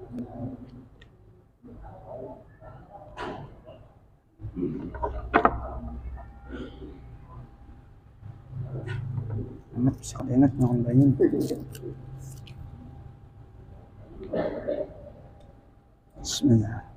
Amat bisa ingat ngomong bayin. Bismillah.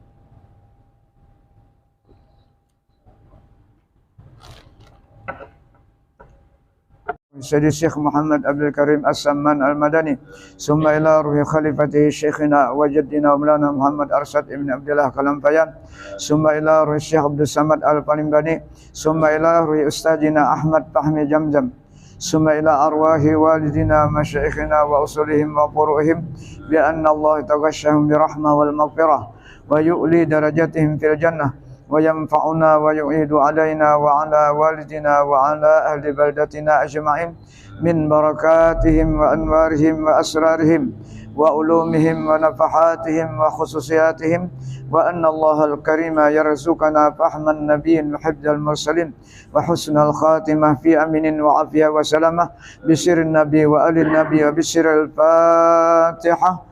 Sayyidi Syekh Muhammad Abdul Karim As-Samman Al-Madani, summa ila ruhi khalifatihi Syekhina wa jaddina wa maulana Muhammad Arsyad ibn Abdullah Kalampayan, summa ila ruhi Syekh Abdul Samad Al-Palimbani, summa ila ruhi Ustadina Ahmad Fahmi Jamjam, summa ila arwahi walidina masyaikhina wa usulihim wa furu'ihim bi anna Allah taghashshahum bi rahmah wal maghfirah wa yu'li darajatihim fil jannah wa yanfa'una wa yu'idu alaina wa ala walidina wa ala ahli baldatina ajma'in min barakatihim wa anwarihim wa asrarihim wa ulumihim wa nafahatihim wa khususiyatihim wa anna Allah al-karima yarzuqana fahman nabiyyin wa hifdzal mursalin wa husnal khatimah fi aminin wa afiyah wa salamah bi sirrin nabi wa alin nabi wa bi sirril fatihah.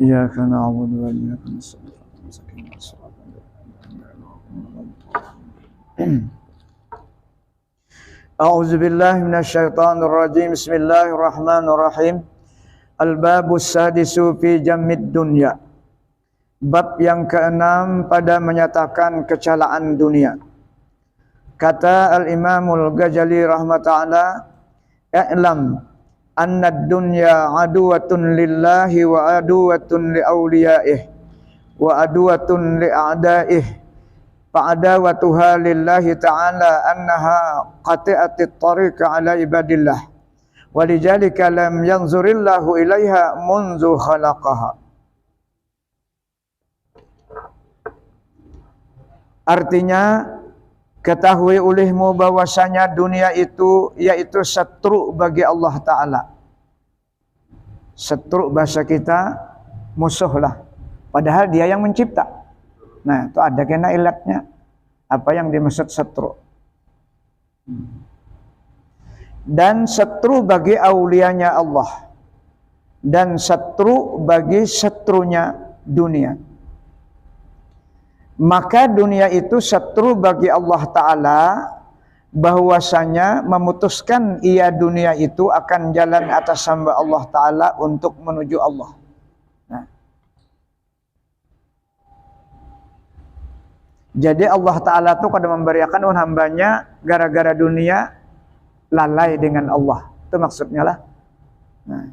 Iyyaka na'budu wa iyyaka nasta'in. A'udzu billahi minasyaitonir rajim. Bismillahirrahmanirrahim. Al-babus sadisu fi jammid dunya. Bab yang keenam pada menyatakan kecelaan dunia. Kata Al-Imamul Ghazali rahmatullah, "I'lam anna ad-dunya aduwatun lillahi wa aduwatun li awliyaih wa aduwatun li a'daih. Fa'adawatuha lillahi ta'ala annaha qati'atit tariqa ala ibadillah. Walijalika lam yanzurillahu ilaiha munzu khalaqaha." Artinya, ketahui olehmu bahwasanya dunia itu yaitu setru bagi Allah Ta'ala. Setru bahasa kita musuh lah. Padahal dia yang mencipta. Nah, itu ada kena ilatnya. Apa yang dimaksud setru? Dan setru bagi aulianya Allah. Dan setru bagi setrunya dunia. Maka dunia itu setru bagi Allah Ta'ala, bahwasanya memutuskan ia dunia itu akan jalan atas hamba Allah Ta'ala untuk menuju Allah. Nah. Jadi Allah Ta'ala itu kadang memberiakan hambanya gara-gara dunia lalai dengan Allah. Itu maksudnya lah. Nah.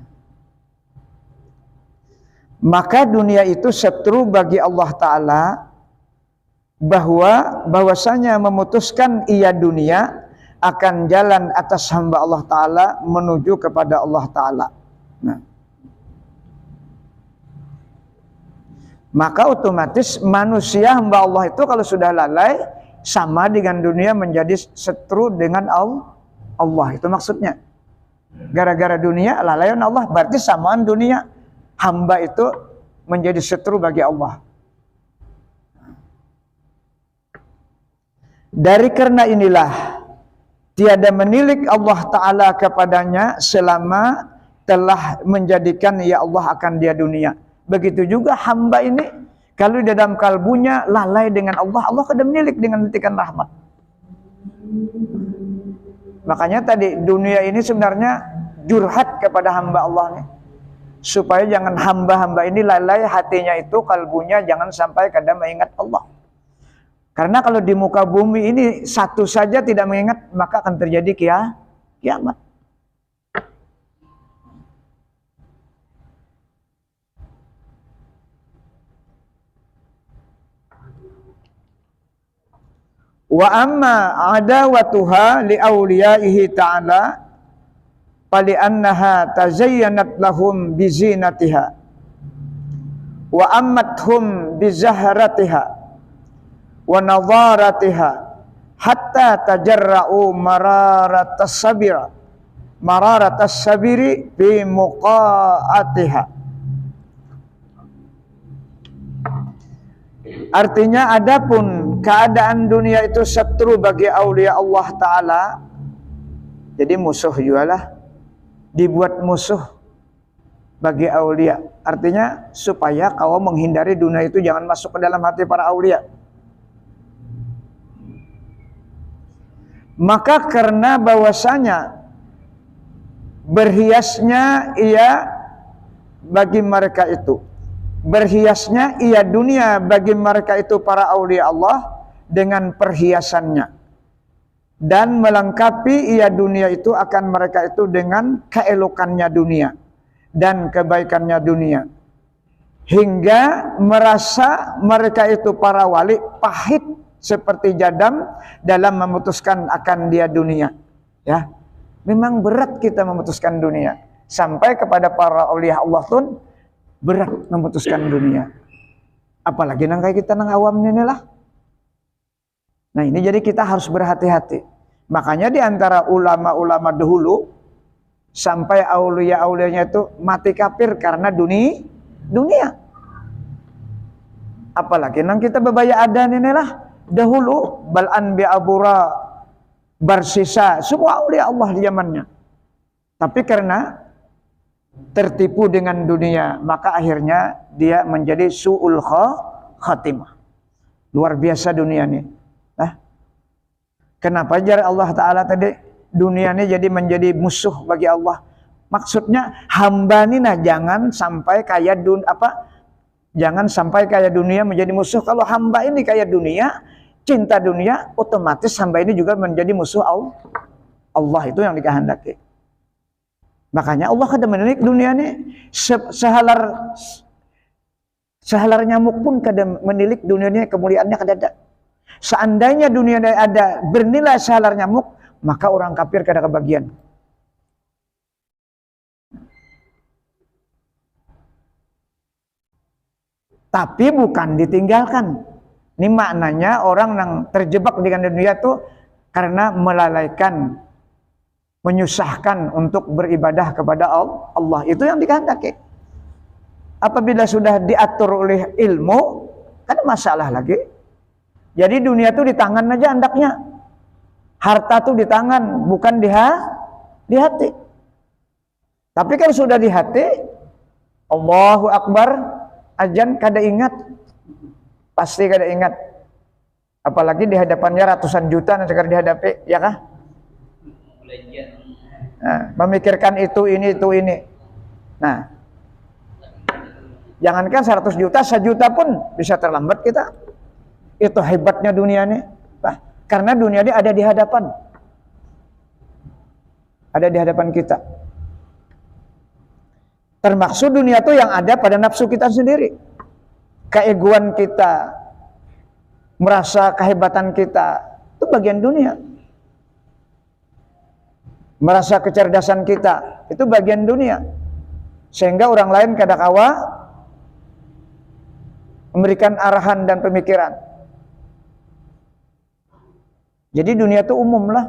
Maka dunia itu setru bagi Allah Ta'ala, bahwasanya memutuskan ia dunia akan jalan atas hamba Allah Ta'ala menuju kepada Allah Ta'ala. Nah. Maka otomatis manusia hamba Allah itu kalau sudah lalai sama dengan dunia menjadi setru dengan Allah. Itu maksudnya. Gara-gara dunia lalai dengan Allah, berarti samaan dunia hamba itu menjadi setru bagi Allah. Dari karena inilah tiada menilik Allah Ta'ala kepadanya selama telah menjadikan ya Allah akan dia dunia. Begitu juga hamba ini kalau di dalam kalbunya lalai dengan Allah, Allah kada menilik dengan mentikan rahmat. Makanya tadi dunia ini sebenarnya jurhat kepada hamba Allah nih. Supaya jangan hamba-hamba ini lalai hatinya itu, kalbunya jangan sampai kada mengingat Allah. Karena kalau di muka bumi ini satu saja tidak mengingat, maka akan terjadi kiamat. Wa amma adawatuha li awliyaihi ta'ala fali annaha tazayyanat lahum bizinatiha wa ammathum bizahratiha wa nadharatiha hatta tajarra'u mararatas sabiri bi muqaatiha. Artinya adapun keadaan dunia itu setru bagi aulia Allah Ta'ala, Jadi musuh jualah, dibuat musuh bagi aulia. Artinya supaya kau menghindari dunia itu jangan masuk ke dalam hati para aulia. Maka karena bahwasanya berhiasnya ia bagi mereka itu, berhiasnya ia dunia bagi mereka itu para aulia Allah dengan perhiasannya, dan melengkapi ia dunia itu akan mereka itu dengan keelokannya dunia dan kebaikannya dunia, hingga merasa mereka itu para wali pahit seperti jadam dalam memutuskan akan dia dunia. Ya, memang berat kita memutuskan dunia. Sampai kepada para aulia Allah pun berat memutuskan dunia. Apalagi nang kayak kita nang awam ini lah. Nah ini jadi kita harus berhati-hati. Makanya di antara ulama-ulama dahulu sampai aulia-aulianya itu mati kafir karena dunia. Apalagi nang kita bebaya adan inilah. Dahulu Bal'an bi'abura Barsisa, semua aulia Allah di zamannya. Tapi karena tertipu dengan dunia, maka akhirnya dia menjadi su'ul khatimah. Luar biasa dunia ini. Nah, kenapa jar Allah Ta'ala tadi dunia ini jadi menjadi musuh bagi Allah? Maksudnya hamba ini nah jangan sampai kayak jangan sampai kayak dunia menjadi musuh. Kalau hamba ini kayak dunia, cinta dunia, otomatis hamba ini juga menjadi musuh Allah. Itu yang dikehendaki. Makanya Allah kada menilik dunia ini sehalar nyamuk pun kada menilik dunia ini kemuliaannya kada ada. Seandainya dunia ini ada bernilai sehalar nyamuk, maka orang kafir kada kebagian. Tapi bukan ditinggalkan. Ini maknanya orang yang terjebak dengan dunia itu karena melalaikan, menyusahkan untuk beribadah kepada Allah. Itu yang dikehendaki. Apabila sudah diatur oleh ilmu, kan masalah lagi. Jadi dunia itu di tangan aja andaknya. Harta itu di tangan, bukan di hati. Tapi kan sudah di hati, Allahu Akbar, ajan kada ingat. Pasti kada ingat. Apalagi di hadapannya ratusan juta yang sekarang dihadapi, ya kah? Nah, memikirkan itu ini. Nah, jangankan 100 juta, 1 juta pun bisa terlambat kita. Itu hebatnya dunia ini. Nah, karena dunia ini ada di hadapan. Ada di hadapan kita. Termaksud dunia itu yang ada pada nafsu kita sendiri. Keegoan kita, merasa kehebatan kita, itu bagian dunia. Merasa kecerdasan kita, itu bagian dunia. Sehingga orang lain kadakawa memberikan arahan dan pemikiran. Jadi dunia itu umum lah.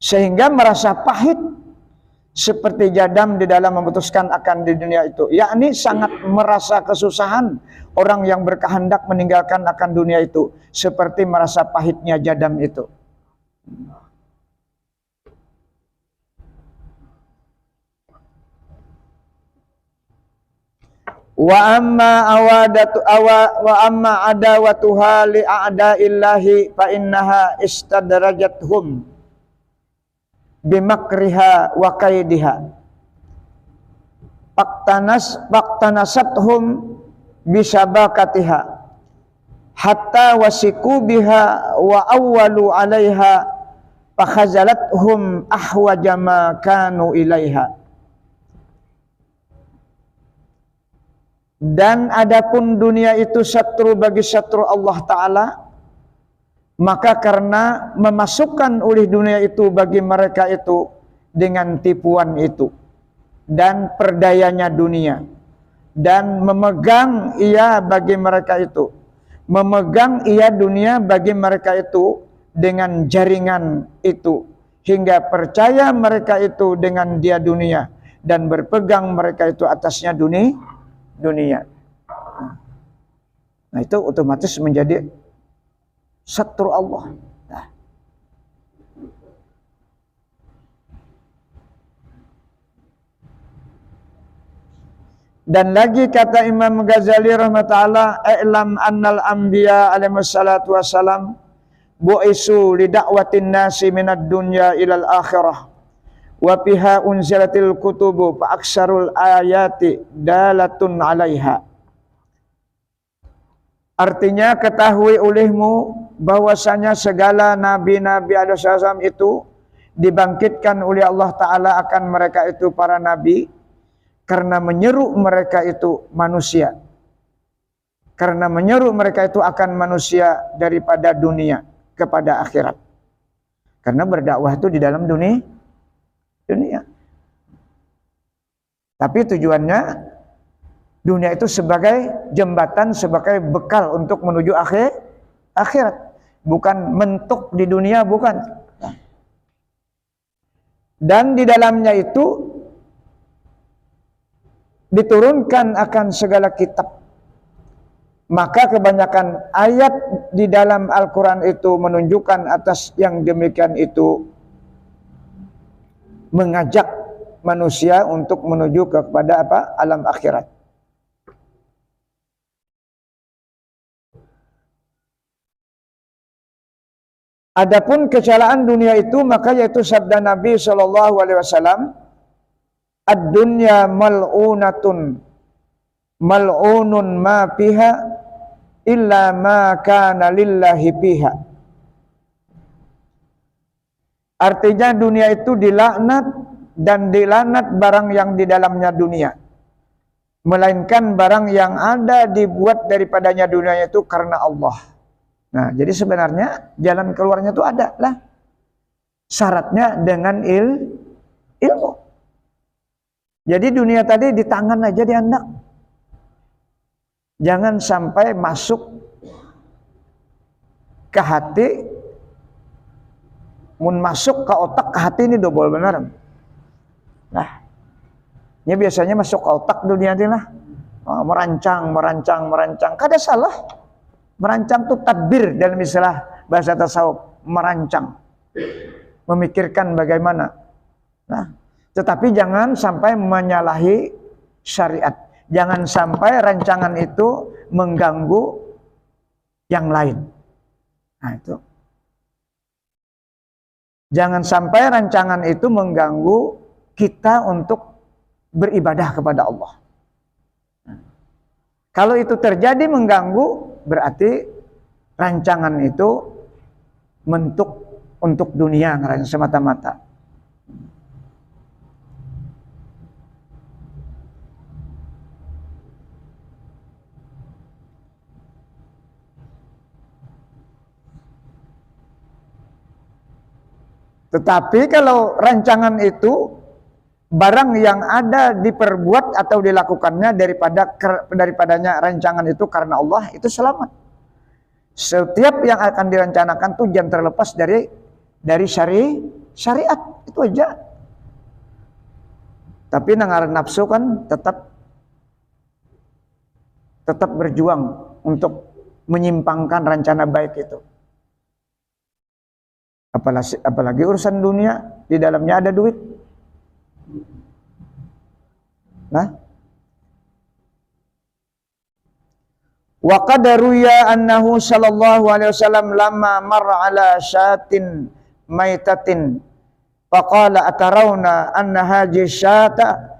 Sehingga merasa pahit seperti jadam di dalam memutuskan akan di dunia itu, yakni sangat merasa kesusahan orang yang berkehendak meninggalkan akan dunia itu, seperti merasa pahitnya jadam itu. Wa amma adawatuha li a'da'illahi fa innaha istadrajathum bimakriha wa kaidiha paktanasathum bisabakatiha hatta wasiku biha wa awwalu alaiha fakhazalathum ahwajama kanu ilaiha. Dan adapun dunia itu satru bagi satru Allah Ta'ala, maka karena memasukkan oleh dunia itu bagi mereka itu dengan tipuan itu dan perdayanya dunia, dan memegang ia bagi mereka itu, memegang ia dunia bagi mereka itu dengan jaringan itu, hingga percaya mereka itu dengan dia dunia dan berpegang mereka itu atasnya dunia. Nah itu otomatis menjadi Satru Allah. Nah. Dan lagi kata Imam Ghazali rahmatullah, "I'lam annal anbiya alaihi salatu wassalam bu'isu li da'watin nasi minad dunya ilal akhirah wa biha unzilatil kutubu fa aksarul ayati dalatun 'alaiha." Artinya, ketahui olehmu bahwasanya segala nabi-nabi alaihissalam itu dibangkitkan oleh Allah Ta'ala akan mereka itu para nabi, karena menyeru mereka itu manusia. Karena menyeru mereka itu akan manusia daripada dunia kepada akhirat. Karena berdakwah itu di dalam dunia. Tapi tujuannya dunia itu sebagai jembatan, sebagai bekal untuk menuju akhirat. Bukan mentok di dunia, bukan. Dan di dalamnya itu diturunkan akan segala kitab. Maka kebanyakan ayat di dalam Al-Quran itu menunjukkan atas yang demikian itu mengajak manusia untuk menuju kepada apa? Alam akhirat. Adapun kecelakaan dunia itu, maka yaitu sabda Nabi SAW, "Ad-dunya mal'unatun mal'unun ma fiha illa ma kana lillahi fiha." Artinya dunia itu dilaknat dan dilaknat barang yang di dalamnya dunia, melainkan barang yang ada dibuat daripadanya dunia itu karena Allah. Nah, jadi sebenarnya jalan keluarnya itu ada lah. Syaratnya dengan ilmu. Jadi dunia tadi di tangan aja diandak. Jangan sampai masuk ke hati. Mun masuk ke otak, ke hati ini double benar. Nah, ini biasanya masuk ke otak dunia ini lah. Merancang. Kada salah. Merancang itu tadbir dalam istilah bahasa tasawuf. Merancang. Memikirkan bagaimana. Nah, tetapi jangan sampai menyalahi syariat. Jangan sampai rancangan itu mengganggu yang lain. Nah, itu. Jangan sampai rancangan itu mengganggu kita untuk beribadah kepada Allah. Kalau itu terjadi mengganggu, berarti rancangan itu untuk dunia semata-mata. Tetapi kalau rancangan itu barang yang ada diperbuat atau dilakukannya daripadanya rancangan itu karena Allah, itu selamat. Setiap yang akan direncanakan itu jangan terlepas dari syariat, itu aja. Tapi nangar nafsu kan tetap berjuang untuk menyimpangkan rencana baik itu. Apalagi urusan dunia, di dalamnya ada duit. Nah, wa qad ruya annahu sallallahu alaihi wasallam lamma marra ala syatin maitatin faqala atarawna anna hadhihi syata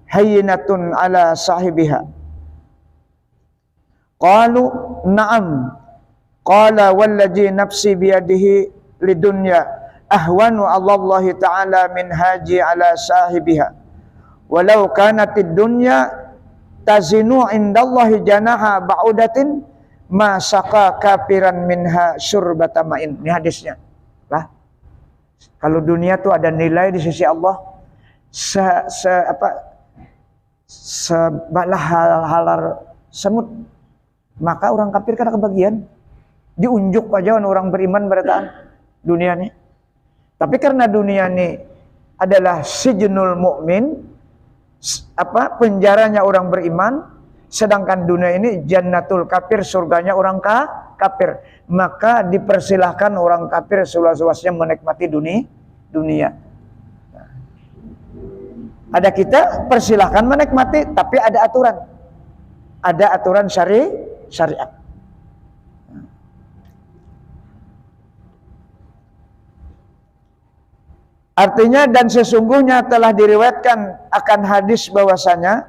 hayyinatun ala sahibiha. Qalu na'am. Qala wallazi nafsi biyadihi lidunya ahwanu Allah ta'ala min haji ala sahibiha walau kanatid dunya tazinu indallahi janaha ba'udatin ma saqa kafiran minha syurbata ma'in. Ini hadisnya lah. Kalau dunia tuh ada nilai di sisi Allah sebalah halar semut, maka orang kafir kada kebagian. Diunjuk aja orang beriman berataan dunia ini. Tapi karena dunia ini adalah sijnul mukmin, penjaranya orang beriman, sedangkan dunia ini jannatul kafir, surganya orang kafir, maka dipersilahkan orang kafir seluas-luasnya menikmati dunia. Ada kita persilahkan menikmati, tapi ada aturan. Ada aturan syariat. Artinya dan sesungguhnya telah diriwayatkan akan hadis bahwasanya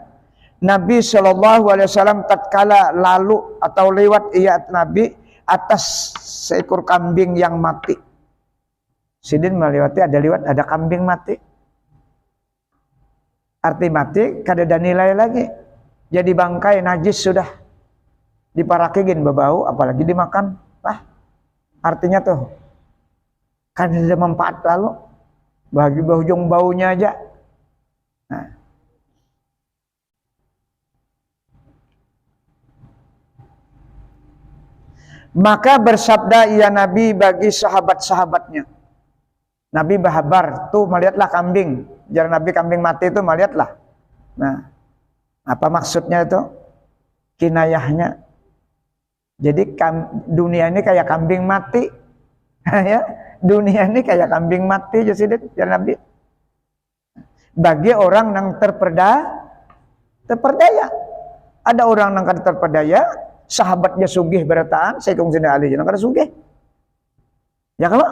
Nabi Shallallahu Alaihi Wasallam tatkala lalu atau lewat Nabi atas seekor kambing yang mati. Sidin melewati ada kambing mati. Arti mati kada ada nilai lagi. Jadi bangkai najis sudah diparakigin berbau, apalagi dimakan. Lah, artinya tuh kan ada manfaat lalu. Bagi ujung baunya aja. Nah. Maka bersabda ia Nabi bagi sahabat-sahabatnya. Nabi berhabar, tuh melihatlah kambing. Jangan Nabi kambing mati itu melihatlah. Nah, apa maksudnya itu? Kinayahnya. Jadi dunia ini kayak kambing mati. Ya, dunia ini kayak kambing mati jadi Nabi. Bagi orang yang terperdaya. Ada orang yang terperdaya, sahabatnya sugih berataan, saya kong sini alih jangan kada sugih. Ya kalau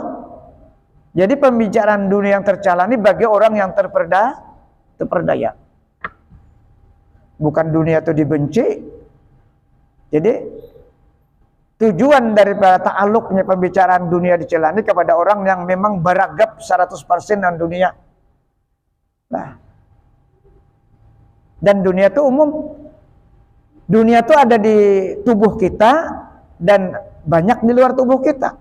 jadi pembicaraan dunia yang tercela ini bagi orang yang terperdaya. Bukan dunia itu dibenci. Jadi tujuan daripada ta'aluknya pembicaraan dunia dicela ini kepada orang yang memang beragap 100% dengan dunia. Nah, dan dunia itu umum. Dunia itu ada di tubuh kita dan banyak di luar tubuh kita.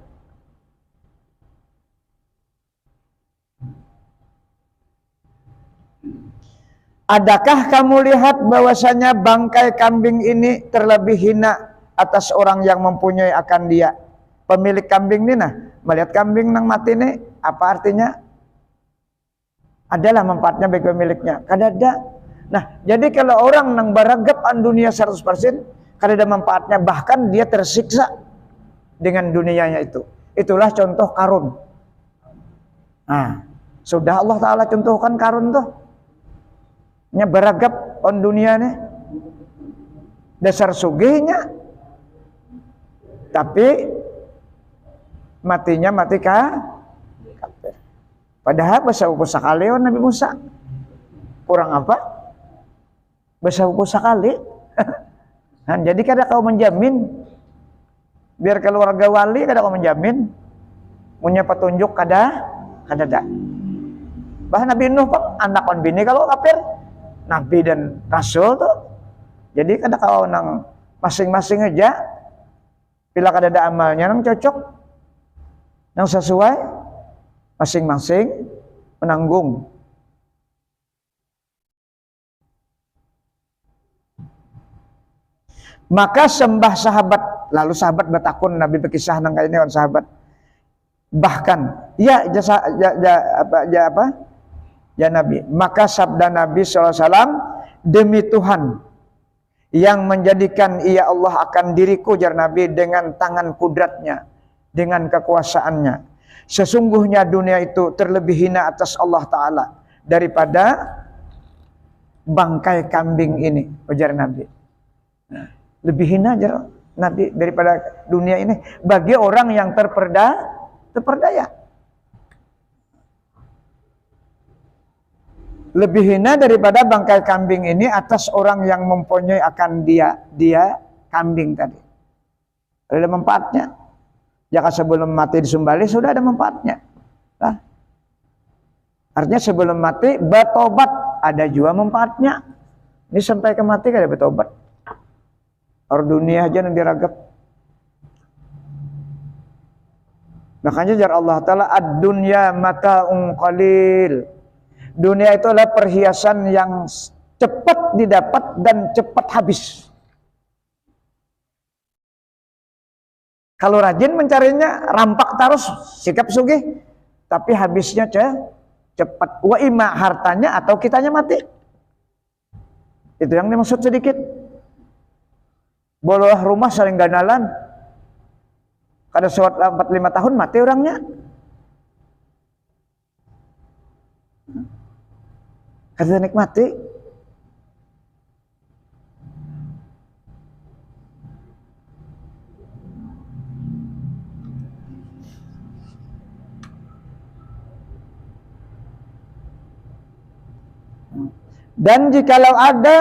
Adakah kamu lihat bahwasanya bangkai kambing ini terlebih hina atas orang yang mempunyai akan dia? Pemilik kambing ini nah, melihat kambing nang mati ini, apa artinya? Adalah manfaatnya bagi pemiliknya. Kada ada. Nah, jadi kalau orang nang beragap an dunia 100%, kada ada manfaatnya, bahkan dia tersiksa dengan dunianya itu. Itulah contoh Karun. Nah, sudah Allah Ta'ala contohkan Karun tuh. Nya beragap on dunia nih. Dasar sugihnya. Tapi matinya mati kafir. Padahal besar-besar sekali Nabi Musa. Kurang apa? Besar-besar sekali. Nah, jadi kada kau menjamin. Biar keluarga wali kada kau menjamin. Punya petunjuk kada ada. Bahkan Nabi Nuh pun anak on bini kalau kafir. Nabi dan Rasul tuh. Jadi kada kau nang masing-masing aja. Bila kada ada amalnya nang cocok. Nang sesuai. Masing-masing menanggung. Maka sembah sahabat. Lalu sahabat bertakun Nabi berkisah nang kayak ini sahabat. Bahkan. Ya Nabi, maka sabda Nabi SAW, demi Tuhan yang menjadikan ia Allah akan diriku, jar Nabi, dengan tangan kudratnya, dengan kekuasaannya. Sesungguhnya dunia itu terlebih hina atas Allah Ta'ala daripada bangkai kambing ini, ujar Nabi. Nah, lebih hina jar Nabi daripada dunia ini bagi orang yang terperdaya. Lebih hina daripada bangkai kambing ini atas orang yang mempunyai akan dia kambing tadi. Ada manfaatnya. Jika sebelum mati disembelih sudah ada manfaatnya. Nah, artinya sebelum mati bertobat ada juga manfaatnya. Ini sampai ke mati kada bertobat. Orang dunia aja yang diragap. Makanya jar Allah Ta'ala ad-dunya mata'un qalil. Dunia itu adalah perhiasan yang cepat didapat dan cepat habis. Kalau rajin mencarinya, rampak terus, sikap sugih, tapi habisnya cepat. Wa ima hartanya atau kitanya mati. Itu yang dimaksud sedikit. Bolah rumah saling ganalan. Kada sholat 45 tahun mati orangnya. Kada nikmati. Dan jikalau ada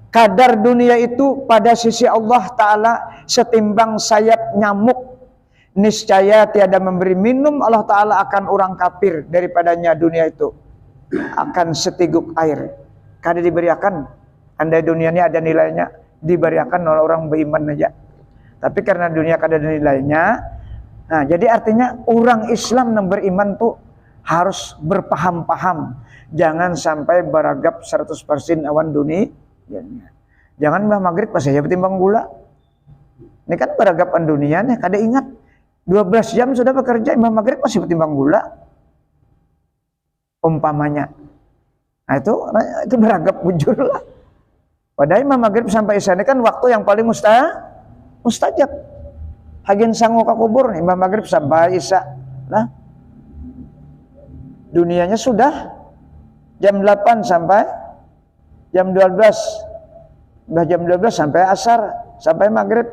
kadar dunia itu pada sisi Allah Ta'ala setimbang sayap nyamuk, niscaya tiada memberi minum Allah Ta'ala akan orang kafir daripadanya dunia itu akan setiguk air. Kada diberiakan, andai dunia ini ada nilainya, diberiakan oleh orang beriman aja. Tapi karena dunia kada ada nilainya, nah jadi artinya orang Islam yang beriman tuh harus berpaham-paham. Jangan sampai beragap 100% awan dunia. Jangan mbah maghrib pas aja betimbang gula. Ini kan beragapan dunia nih, kada ingat 12 jam sudah bekerja, mbah maghrib masih betimbang gula. Umpamanya. Nah itu beragap bujur lah. Padahal imam maghrib sampai isya ini kan waktu yang paling mustajab. Hagen sangu ka kubur nih, mbah maghrib sampai isya. Nah, dunianya sudah jam 8 sampai jam 12. Udah jam 12 sampai asar, sampai maghrib.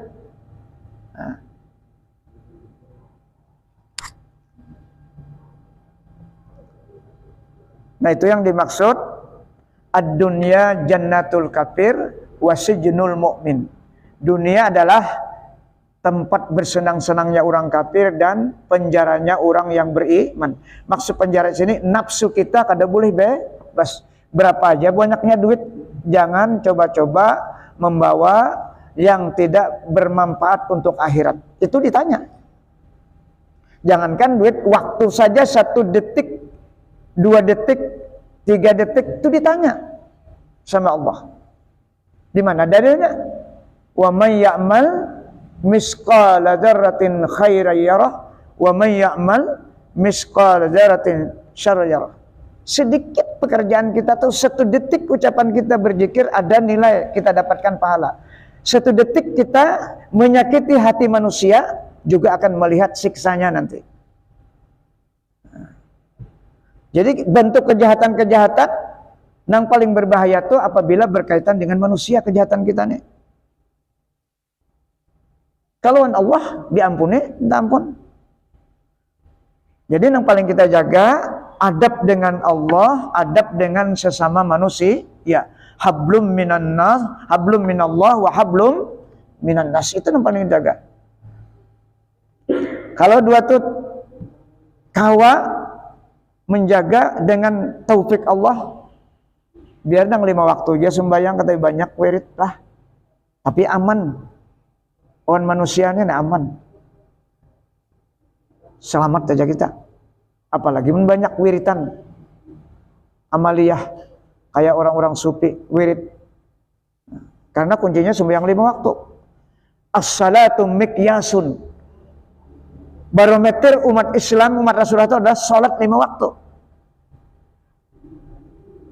Nah itu yang dimaksud ad-dunya jannatul kafir wa sijnul mu'min. Dunia adalah tempat bersenang-senangnya orang kafir dan penjaranya orang yang beriman. Maksud penjara sini nafsu kita kada boleh bebas. Berapa aja banyaknya duit, jangan coba-coba membawa yang tidak bermanfaat untuk akhirat. Itu ditanya. Jangankan duit, waktu saja 1 detik, 2 detik, 3 detik itu ditanya sama Allah. Di mana dalilnya? Wa may ya'mal misqala dzarratin khairan yarah wa may ya'mal misqala dzarratin syarran yarah. Sedikit pekerjaan kita tuh 1 detik ucapan kita berzikir ada nilai kita dapatkan pahala. 1 detik kita menyakiti hati manusia juga akan melihat siksanya nanti. Jadi bentuk kejahatan-kejahatan yang paling berbahaya tuh apabila berkaitan dengan manusia kejahatan kita nih. Kalau Allah diampuni, minta ampun. Jadi yang paling kita jaga adab dengan Allah, adab dengan sesama manusia, ya. Hablum minan nas, hablum minallah wa hablum minan nas. Itu yang paling jaga. Kalau dua tuh kawa menjaga dengan taufik Allah, biar nang 5 waktu aja sembahyang kata banyak wirid lah. Tapi aman. Orang manusianya aman. Selamat saja kita. Apalagi banyak wiritan amaliyah kayak orang-orang sufi wirid. Karena kuncinya sembahyang 5 waktu. As-salatu mikyasun. Barometer umat Islam, umat Rasulullah itu adalah salat 5 waktu.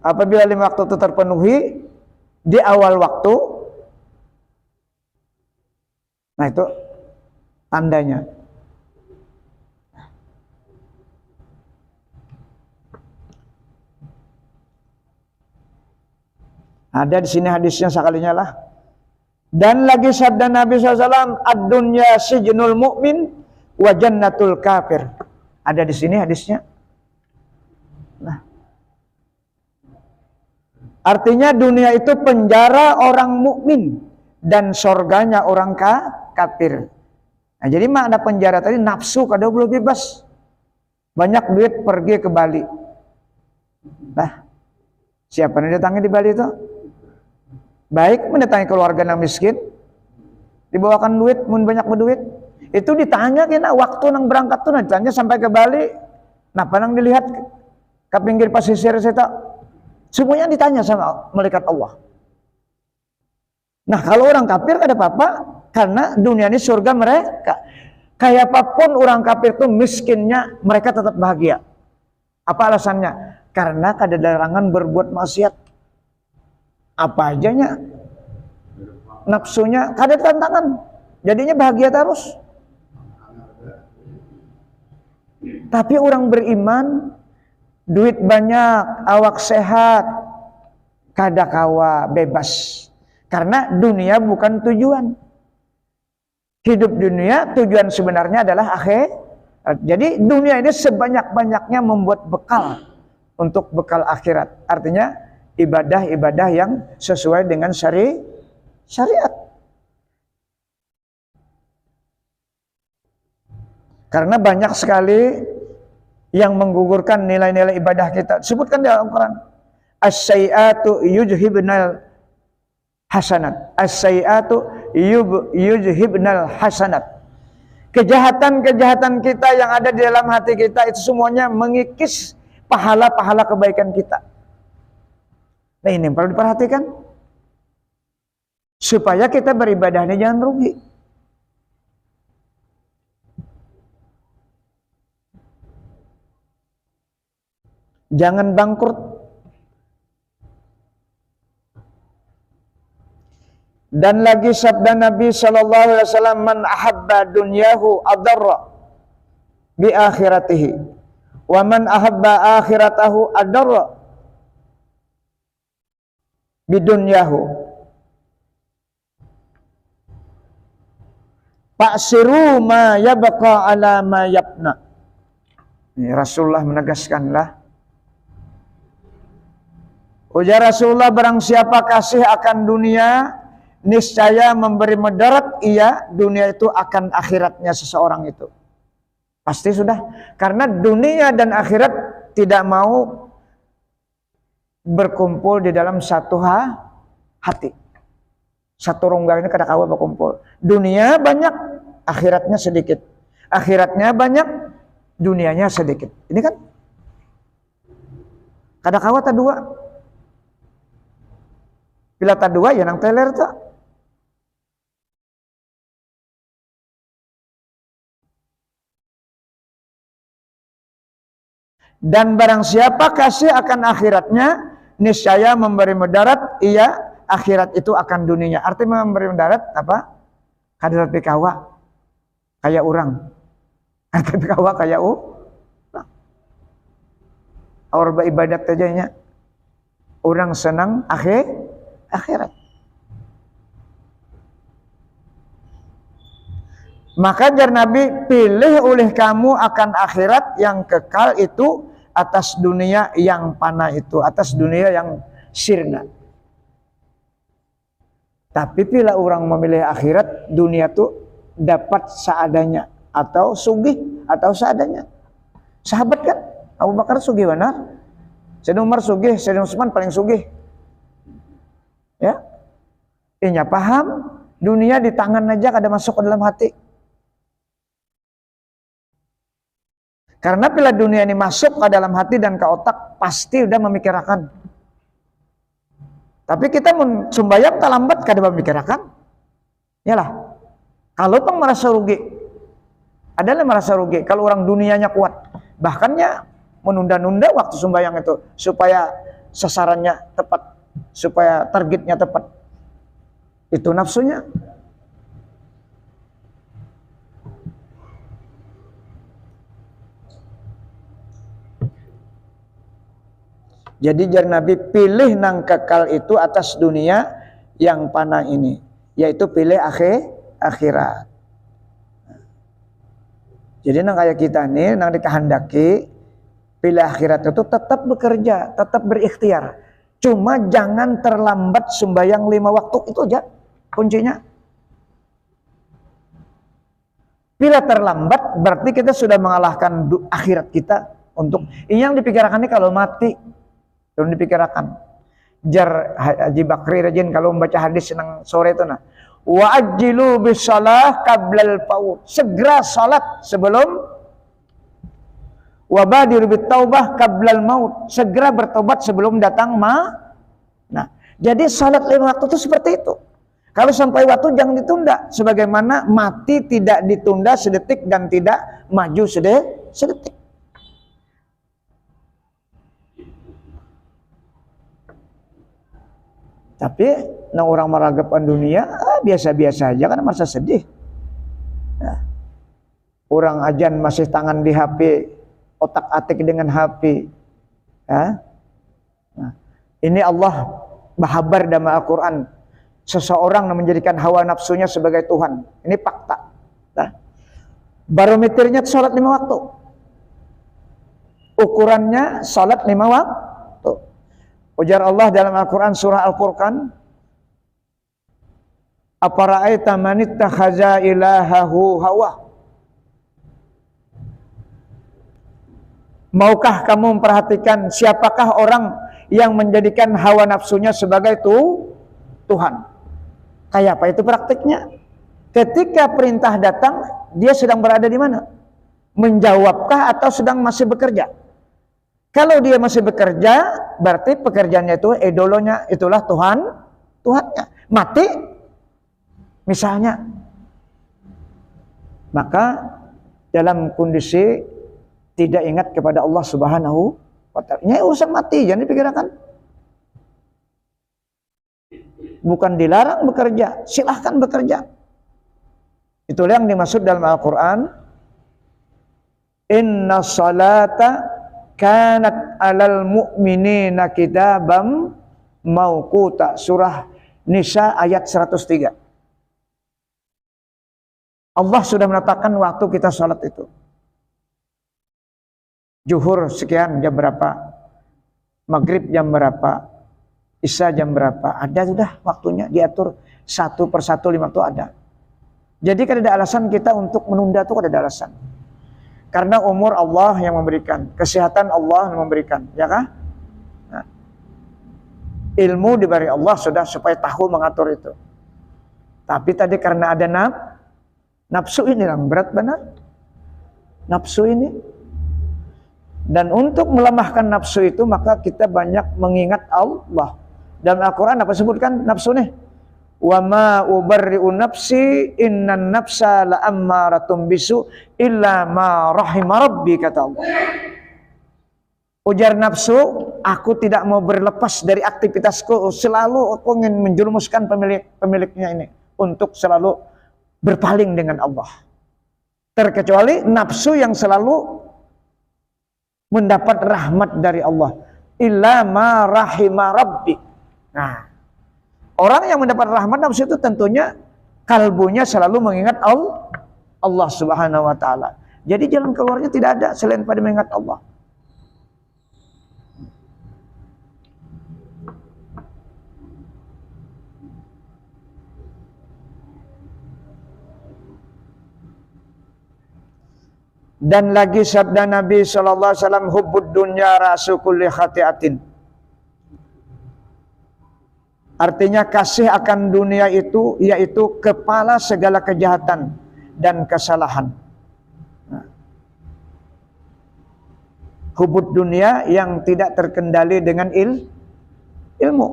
Apabila 5 waktu itu terpenuhi di awal waktu, nah itu tandanya. Ada di sini hadisnya sekalinya lah. Dan lagi sabda Nabi SAW, ad-dunya sijnul mu'min wa jannatul kafir. Ada di sini hadisnya. Nah, artinya dunia itu penjara orang mukmin dan surganya orang kafir. Nah, jadi makna penjara tadi nafsu kada boleh bebas. Banyak duit pergi ke Bali. Nah, siapa yang datangi di Bali itu? Baik mendatangi keluarga yang miskin, dibawakan duit, mun banyak berduit. Itu ditanya kena waktu nang berangkat tuh, ditanya sampai ke Bali. Napa nang dilihat ke pinggir pasisir saya. Semuanya ditanya sama malaikat Allah. Nah kalau orang kafir ada apa-apa, karena dunia ini surga mereka. Kayak apapun orang kafir itu miskinnya, mereka tetap bahagia. Apa alasannya? Karena kada larangan berbuat maksiat. Apa ajanya, nafsunya kada tantangan, jadinya bahagia terus. Tapi orang beriman, duit banyak, awak sehat, kadakawa bebas. Karena dunia bukan tujuan. Hidup dunia tujuan sebenarnya adalah akhir. Jadi dunia ini sebanyak-banyaknya membuat bekal untuk bekal akhirat. Artinya ibadah-ibadah yang sesuai dengan syariat. Karena banyak sekali yang menggugurkan nilai-nilai ibadah kita. Sebutkan di Al-Quran. As-sayyi'atu yujhibnal hasanat. As-sayyi'atu yujhibnal hasanat. Kejahatan-kejahatan kita yang ada di dalam hati kita itu semuanya mengikis pahala-pahala kebaikan kita. Nah ini perlu diperhatikan. Supaya kita beribadahnya jangan rugi. Jangan bangkrut. Dan lagi sabda Nabi sallallahu alaihi wasallam, man ahabba dunyahu adarra bi akhiratihi wa man ahabba akhiratahu adarra bi dunyahu. Fa'siru ma yabqa ala ma yabna. Ini Rasulullah menegaskanlah. Ujar Rasulullah, barang siapa kasih akan dunia, niscaya memberi mudarat, iya, dunia itu akan akhiratnya seseorang itu. Pasti sudah. Karena dunia dan akhirat tidak mau berkumpul di dalam satu hati. Satu rongga ini kadakawa berkumpul. Dunia banyak, akhiratnya sedikit. Akhiratnya banyak, dunianya sedikit. Ini kan kadakawa tak dua. Bila tak dua ya nang teler tak. Dan barang siapa kasih akan akhiratnya, niscaya memberi mudarat, iya, akhirat itu akan dunia. Artinya memberi mudarat apa? Kadar pikawa kayak orang. Kadar pikawa kayak Orang beribadat aja orang senang akhirat. Maka jar Nabi, pilih oleh kamu akan akhirat yang kekal itu atas dunia yang fana itu, atas dunia yang sirna. Tapi bila orang memilih akhirat, dunia itu dapat seadanya atau sugih atau seadanya. Sahabat kan, Abu Bakar sugih benar, Sayyidina Umar sugih, Sayyidina Utsman paling sugih. Ya, inya paham dunia di tangan aja kada masuk ke dalam hati. Karena bila dunia ini masuk ke dalam hati dan ke otak, pasti udah memikirkan. Tapi kita sumbayang tak lambat kada memikirkan. Yalah, kalau pang merasa rugi, adalah merasa rugi. Kalau orang dunianya kuat, bahkannya menunda-nunda waktu sumbayang itu supaya sasarannya tepat. Supaya targetnya tepat. Itu nafsunya. Jadi jar Nabi, pilih nang kekal itu atas dunia yang fana ini, yaitu pilih akhirat. Jadi nang kayak kita nih, nang dikehendaki pilih akhirat itu tetap bekerja, tetap berikhtiar. Cuma jangan terlambat sembahyang 5 waktu, itu aja kuncinya. Bila terlambat berarti kita sudah mengalahkan akhirat kita untuk ini yang dipikirkan nih kalau mati. Belum dipikirkan. Jar Haji Bakri rajin kalau membaca hadis senang sore itu nah. Wa ajjilu bisalah qablal paut. Segera salat sebelum wabadir bitaubah qablal maut. Segera bertobat sebelum datang Nah, jadi salat 5 waktu itu seperti itu. Kalau sampai waktu jangan ditunda. Sebagaimana mati tidak ditunda sedetik dan tidak maju sedetik. Tapi nah orang meragapan dunia biasa-biasa aja kan merasa sedih. Nah, orang ajan masih tangan di HP otak-atik dengan HP. Ya. Nah, ini Allah berhabar dalam Al-Quran. Seseorang menjadikan hawa nafsunya sebagai Tuhan. Ini fakta. Nah, barometernya sholat 5 waktu. Ukurannya sholat 5 waktu. Ujar Allah dalam Al-Quran surah Al-Furqan, "Afara'aita man ittakhadha ilahahu hawa." Maukah kamu memperhatikan siapakah orang yang menjadikan hawa nafsunya sebagai Tuhan? Kayak apa itu praktiknya? Ketika perintah datang, dia sedang berada di mana? Menjawabkah atau sedang masih bekerja? Kalau dia masih bekerja, berarti pekerjaannya itu idolonya, itulah Tuhannya. Mati, misalnya. Maka dalam kondisi tidak ingat kepada Allah Subhanahu wa Ta'ala. Ini urusan mati, jangan dipikirkan. Bukan dilarang bekerja, silahkan bekerja. Itulah yang dimaksud dalam Al-Quran. Inna salata kanat alal mu'minina kitabam mauquta. Surah Nisa ayat 103. Allah sudah menetapkan waktu kita salat itu. Zuhur sekian jam berapa, maghrib jam berapa, isya jam berapa, ada sudah waktunya diatur satu persatu 5 waktu ada. Jadi kan ada alasan kita untuk menunda itu, ada alasan. Karena umur Allah yang memberikan, kesehatan Allah yang memberikan, ya kan? Nah, ilmu diberi Allah sudah supaya tahu mengatur itu. Tapi tadi karena ada nafsu ini yang berat benar, nafsu ini. Dan untuk melemahkan nafsu itu maka kita banyak mengingat Allah. Dalam Al-Quran apa sebutkan nafsu nih? Wa ma ubarri'u nafsi innan nafsa la'ammaratun bisu illa ma rahima rabbi, kata Allah. Ujar nafsu, aku tidak mau berlepas dari aktivitasku, selalu aku ingin menjerumuskan pemiliknya ini untuk selalu berpaling dengan Allah. Terkecuali nafsu yang selalu mendapat rahmat dari Allah. Illa ma rahima rabbi. Nah, orang yang mendapat rahmat nafsu itu tentunya kalbunya selalu mengingat Allah Subhanahu wa Ta'ala. Jadi jalan keluarnya tidak ada selain pada mengingat Allah. Dan lagi sabda Nabi SAW, hubbud dunya rasu kulli khati'atin. Artinya kasih akan dunia itu yaitu kepala segala kejahatan dan kesalahan. Hubbud dunia yang tidak terkendali dengan ilmu.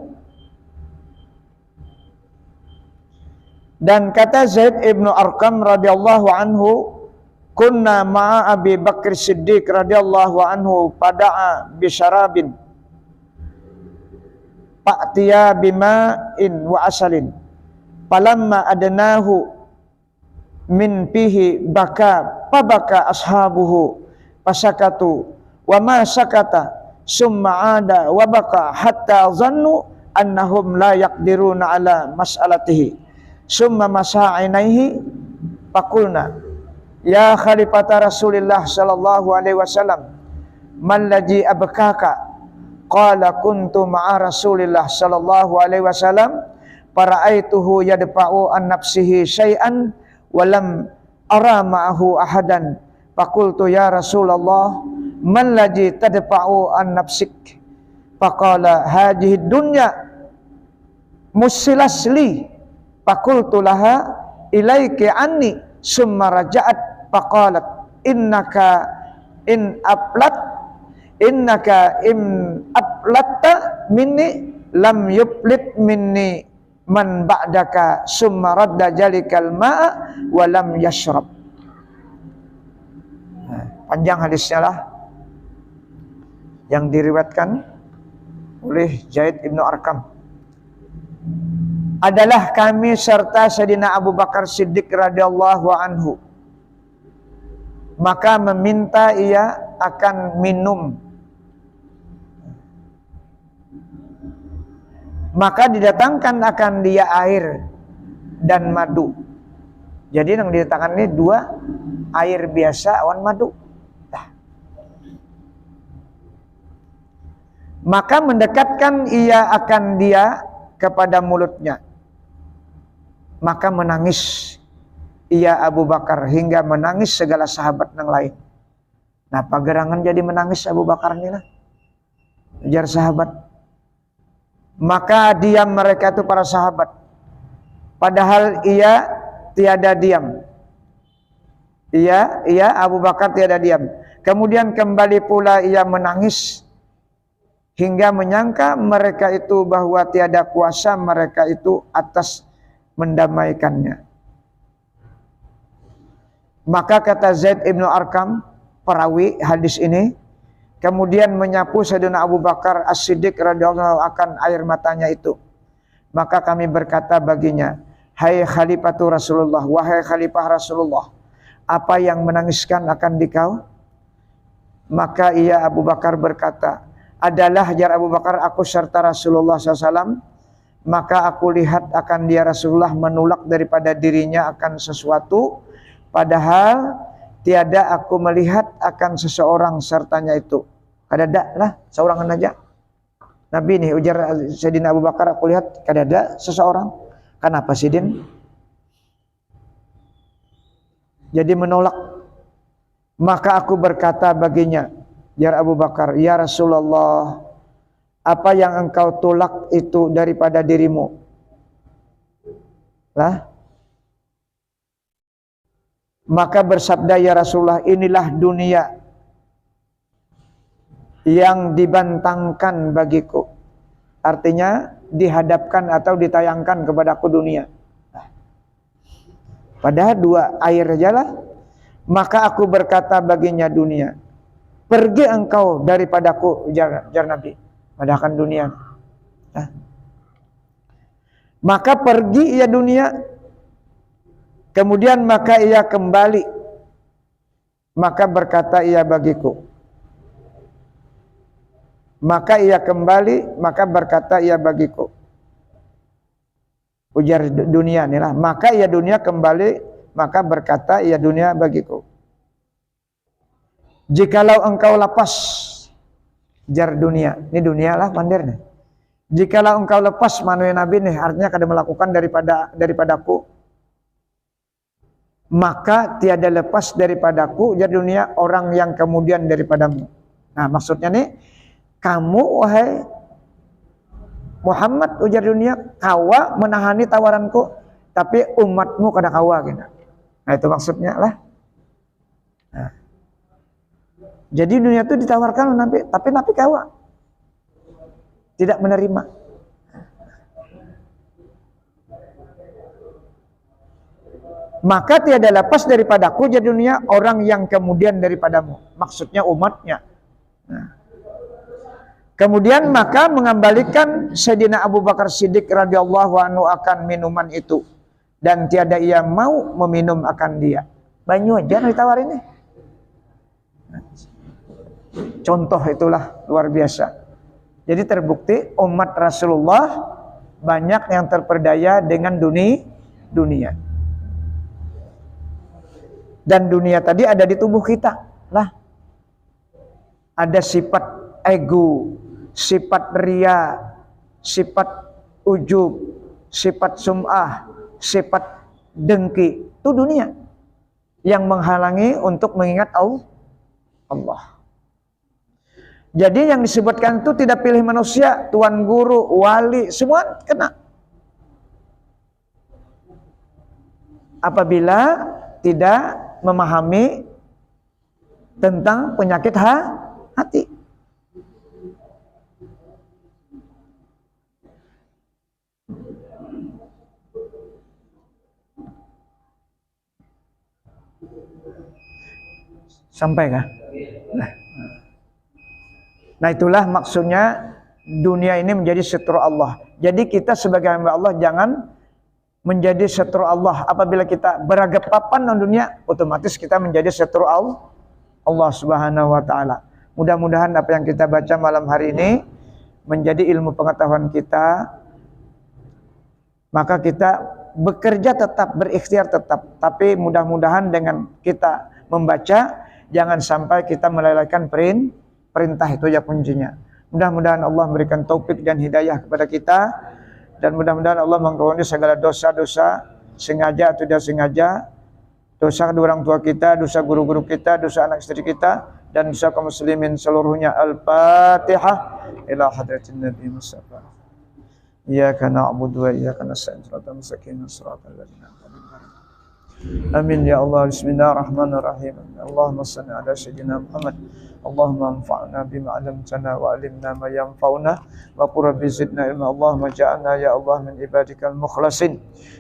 Dan kata Zaid ibnu Arqam radhiyallahu anhu, kunna ma'a Abi Bakr Siddiq radhiyallahu anhu pada'a bisyarabin fa'tiya bima'in wa asalin falamma adnahu min fihi baka pabaka ashabuhu fasakatu wa ma sakata summa ada wa baka hatta zannu annahum la yaqdiruna ala mas'alatihi summa masa'inaihi faqulna ya khalifata Rasulillah sallallahu alaihi wasallam man ladzi abkaka qala kuntu ma'a Rasulillah sallallahu alaihi wasallam faraaituhu yadfa'u an nafsihi syai'an wa lam ara ma'ahu ahadan faqultu ya Rasulullah man ladzi tadfa'u an nafsik faqala hadhihi dunya musilas li faqultu laha ilaiki anni summa raja'at faqalat innaka in aplatta minni lam yuplit minni man ba'daka summa radda jalikal ma'a wa lam yashrab. Panjang hadisnya lah yang diriwayatkan oleh Zaid ibnu Arqam. Adalah kami serta Sayyidina Abu Bakar Siddiq radhiyallahu anhu. Maka meminta ia akan minum, maka didatangkan akan dia air dan madu. Jadi yang didatangkan ini dua, air biasa awan madu. Maka mendekatkan ia akan dia kepada mulutnya. Maka menangis ia Abu Bakar hingga menangis segala sahabat yang lain. Nah, pagerangan jadi menangis Abu Bakar ini lah. Ujar sahabat. Maka diam mereka itu para sahabat. Padahal ia tiada diam. Ia Abu Bakar tiada diam. Kemudian kembali pula ia menangis hingga menyangka mereka itu bahwa tiada kuasa mereka itu atas mendamaikannya. Maka kata Zaid ibnu Arqam, perawi hadis ini, kemudian menyapu Sayyidina Abu Bakar As-Siddiq radhiyallahu akan air matanya itu. Maka kami berkata baginya, hai Khalifatu Rasulullah, wahai Khalifah Rasulullah, apa yang menangiskan akan dikau? Maka ia Abu Bakar berkata, adalah jar Abu Bakar aku serta Rasulullah SAW. Maka aku lihat akan dia Rasulullah menolak daripada dirinya akan sesuatu, padahal tiada aku melihat akan seseorang sertanya itu. Kadada lah, seorang aja. Nabi nih ujar Sayyidina Abu Bakar, aku lihat kadada seseorang. Kenapa sih Din? Jadi menolak. Maka aku berkata baginya, ya Abu Bakar, ya Rasulullah, apa yang engkau tolak itu daripada dirimu? Lah. Maka bersabda ya Rasulullah, inilah dunia yang dibantangkan bagiku. Artinya dihadapkan atau ditayangkan kepadaku dunia. Padahal dua air aja lah. Maka aku berkata baginya dunia, pergi engkau daripadaku, jar Nabi. Padahal kan dunia. Maka pergi ia dunia. Kemudian maka ia kembali. Maka berkata ia bagiku. Maka ia kembali, maka berkata ia bagiku. Ujar dunia inilah. Maka ia dunia kembali, maka berkata ia dunia bagiku. Jikalau engkau lepas, jar dunia. Ini dunia lah mandir nih. Jikalau engkau lepas manusia Nabi nih, artinya kada melakukan daripadaku, maka tiada lepas daripadaku jar dunia orang yang kemudian daripadamu. Nah maksudnya nih, kamu wahai Muhammad ujar dunia, kawa menahani tawaranku, tapi umatmu kada kawa gitu. Nah itu maksudnya lah. Nah. Jadi dunia itu ditawarkan Nabi, tapi Nabi kawa tidak menerima. Maka tiada lepas daripadaku jadi dunia orang yang kemudian daripadamu. Maksudnya umatnya. Nah. Kemudian maka mengembalikan Sayyidina Abu Bakar Siddiq radhiyallahu anhu akan minuman itu. Dan tiada ia mau meminum akan dia. Banyu aja ditawarin nih. Contoh itulah luar biasa. Jadi terbukti umat Rasulullah banyak yang terperdaya dengan dunia. Dan dunia tadi ada di tubuh kita. Lah. Ada sifat ego, sifat ria, sifat ujub, sifat sum'ah, sifat dengki. Itu dunia yang menghalangi untuk mengingat Allah. Jadi yang disebutkan itu tidak pilih manusia, tuan guru, wali, semua kena. Apabila tidak memahami tentang penyakit hati. Sampai kah? Nah itulah maksudnya dunia ini menjadi setru Allah. Jadi kita sebagai hamba Allah jangan menjadi setru Allah. Apabila kita beragapapan dengan dunia, otomatis kita menjadi setru Allah Subhanahu wa taala. Mudah-mudahan apa yang kita baca malam hari ini menjadi ilmu pengetahuan kita, maka kita bekerja tetap, berikhtiar tetap, tapi mudah-mudahan dengan kita membaca jangan sampai kita melalaikan perintah, itu ya kuncinya. Mudah-mudahan Allah memberikan taufik dan hidayah kepada kita, dan mudah-mudahan Allah mengampuni segala dosa-dosa sengaja atau tidak sengaja, dosa kedua orang tua kita, dosa guru-guru kita, dosa anak istri kita, dan dosa kaum muslimin seluruhnya. Al-Fatihah ila hadratin Nabi Mustafa. Iyyaka na'budu wa iyyaka nasta'in. Shiratal mustaqim, shiratal ladzina an'amta 'alaihim. Amin ya Allah. Bismillahirrahmanirrahim. Allahumma shalli ala sayyidina Muhammad. Allahumma anfa'na bima 'allamtana wa 'allimna ma yanfa'una wa qur rabbi zidna ilma. Allahumma ja'alna ya Allah min ibadikal mukhlasin,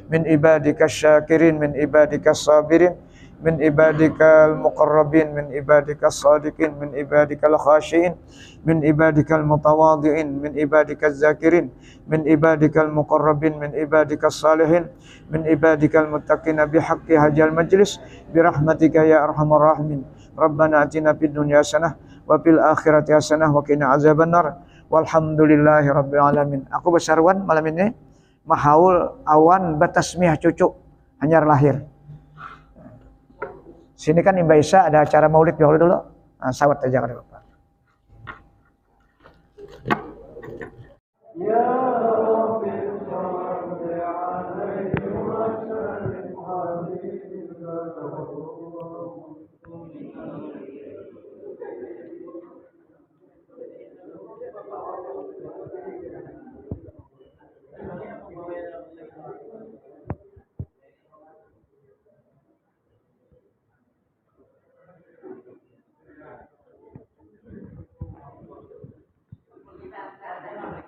min ibadikasy syakirin, min ibadikas sabirin, min ibadikal muqarrabin, min ibadikas sadiqin, min ibadikal khashiin, min ibadikal mutawadhi'in, min ibadikaz zakirin, min ibadikal muqarrabin, min ibadikas salihin, min ibadikal muttaqina bihaqqi hajal majlis birahmatika ya arhamar rahimin. Rabbana atina fid dunya hasanah wa fil akhirati hasanah wa qina azabannar. Walhamdulillahi rabbil alamin. Aku besarwan malam ini mahaul awan batasmiyah cucu hanyar lahir. Sini kan Mbak Isa ada acara maulid dulu. Nah, sawat aja kada Bapak. Ya